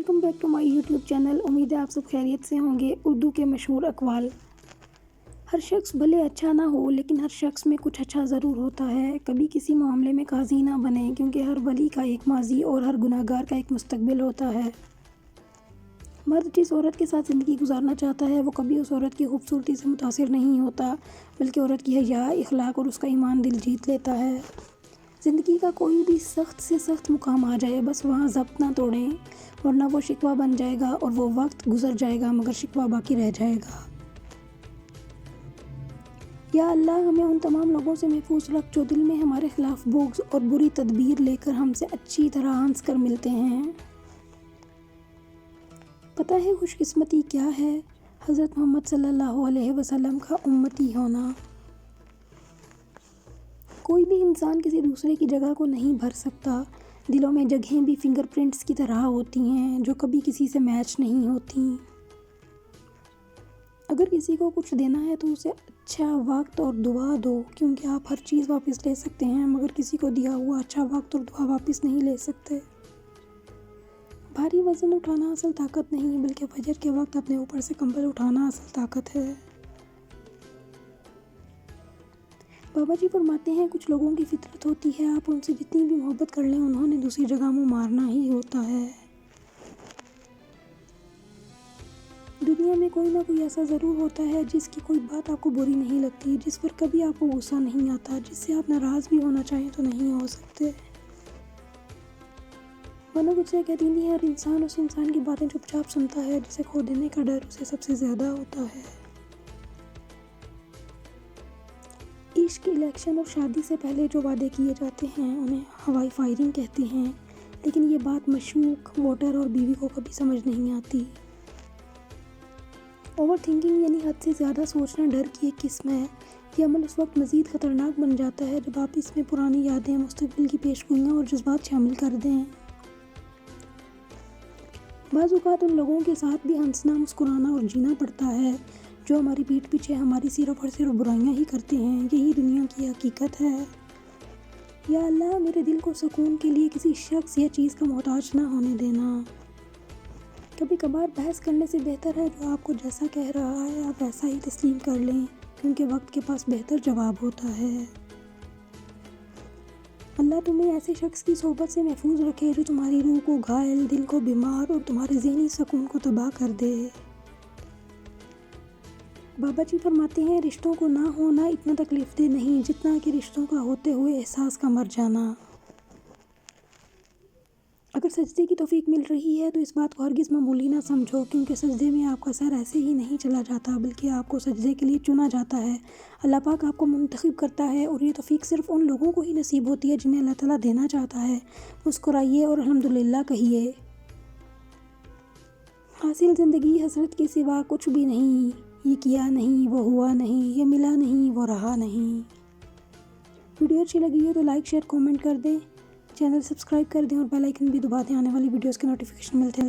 Welcome back to my YouTube channel. امید ہے آپ سب خیریت سے ہوں گے۔ اردو کے مشہور اقوال۔ ہر شخص بھلے اچھا نہ ہو لیکن ہر شخص میں کچھ اچھا ضرور ہوتا ہے۔ کبھی کسی معاملے میں قاضی نہ بنیں کیونکہ ہر ولی کا ایک ماضی اور ہر گناہ گار کا ایک مستقبل ہوتا ہے۔ مرد جس عورت کے ساتھ زندگی گزارنا چاہتا ہے وہ کبھی اس عورت کی خوبصورتی سے متاثر نہیں ہوتا بلکہ عورت کی حیا، اخلاق اور اس کا ایمان دل جیت لیتا ہے۔ زندگی کا کوئی بھی سخت سے سخت مقام آ جائے بس وہاں ضبط نہ توڑیں ورنہ وہ شکوہ بن جائے گا اور وہ وقت گزر جائے گا مگر شکوہ باقی رہ جائے گا۔ یا اللہ ہمیں ان تمام لوگوں سے محفوظ رکھ جو دل میں ہمارے خلاف بغض اور بری تدبیر لے کر ہم سے اچھی طرح ہنس کر ملتے ہیں۔ پتہ ہے خوش قسمتی کیا ہے؟ حضرت محمد صلی اللہ علیہ وسلم کا امتی ہونا۔ کوئی بھی انسان کسی دوسرے کی جگہ کو نہیں بھر سکتا۔ دلوں میں جگہیں بھی فنگر پرنٹس کی طرح ہوتی ہیں جو کبھی کسی سے میچ نہیں ہوتی۔ اگر کسی کو کچھ دینا ہے تو اسے اچھا وقت اور دعا دو کیونکہ آپ ہر چیز واپس لے سکتے ہیں مگر کسی کو دیا ہوا اچھا وقت اور دعا واپس نہیں لے سکتے۔ بھاری وزن اٹھانا اصل طاقت نہیں بلکہ فجر کے وقت اپنے اوپر سے کمبل اٹھانا اصل طاقت ہے۔ بابا جی فرماتے ہیں کچھ لوگوں کی فطرت ہوتی ہے آپ ان سے جتنی بھی محبت کر لیں انہوں نے دوسری جگہ منہ مارنا ہی ہوتا ہے۔ دنیا میں کوئی نہ کوئی ایسا ضرور ہوتا ہے جس کی کوئی بات آپ کو بری نہیں لگتی، جس پر کبھی آپ کو غصہ نہیں آتا، جس سے آپ ناراض بھی ہونا چاہیں تو نہیں ہو سکتے۔ ورنہ کچھ سے کہتی نہیں ہر انسان اس انسان کی باتیں چپ چاپ سنتا ہے جسے کھو دینے کا ڈر اسے سب سے زیادہ ہوتا ہے۔ عشق، الیکشن اور شادی سے پہلے جو وعدے کیے جاتے ہیں انہیں ہوائی فائرنگ کہتے ہیں لیکن یہ بات مشوق، ووٹر اور بیوی کو کبھی سمجھ نہیں آتی۔ اوور تھنکنگ یعنی حد سے زیادہ سوچنا ڈر کی ایک قسم ہے۔ یہ عمل اس وقت مزید خطرناک بن جاتا ہے جب آپ اس میں پرانی یادیں، مستقبل کی پیشگوئیاں اور جذبات شامل کر دیں۔ بعض اوقات ان لوگوں کے ساتھ بھی ہنسنا، مسکرانا اور جینا پڑتا ہے جو ہماری پیٹھ پیچھے ہماری صرف اور صرف برائیاں ہی کرتے ہیں۔ یہی دنیا کی حقیقت ہے۔ یا اللہ میرے دل کو سکون کے لیے کسی شخص یا چیز کا محتاج نہ ہونے دینا۔ کبھی کبھار بحث کرنے سے بہتر ہے جو آپ کو جیسا کہہ رہا ہے آپ ویسا ہی تسلیم کر لیں کیونکہ وقت کے پاس بہتر جواب ہوتا ہے۔ اللہ تمہیں ایسے شخص کی صحبت سے محفوظ رکھے جو تمہاری روح کو گھائل، دل کو بیمار اور تمہارے ذہنی سکون کو تباہ کر دے۔ بابا جی فرماتے ہیں رشتوں کو نہ ہونا اتنا تکلیف دہ نہیں جتنا کہ رشتوں کا ہوتے ہوئے احساس کا مر جانا۔ اگر سجدے کی توفیق مل رہی ہے تو اس بات کو ہرگز معمولی نہ سمجھو کیونکہ سجدے میں آپ کا سر ایسے ہی نہیں چلا جاتا بلکہ آپ کو سجدے کے لیے چنا جاتا ہے۔ اللہ پاک آپ کو منتخب کرتا ہے اور یہ توفیق صرف ان لوگوں کو ہی نصیب ہوتی ہے جنہیں اللہ تعالیٰ دینا چاہتا ہے۔ مسکرائیے اور الحمدللہ کہیے۔ حاصل زندگی حسرت کے سوا کچھ بھی نہیں، یہ کیا نہیں وہ ہوا نہیں، یہ ملا نہیں وہ رہا نہیں۔ ویڈیو اچھی لگی ہو تو لائک، شیئر، کومنٹ کر دیں، چینل سبسکرائب کر دیں اور بیل آئیکن بھی دبا دیں، آنے والی ویڈیوز کے نوٹیفیکیشن ملتے ہیں۔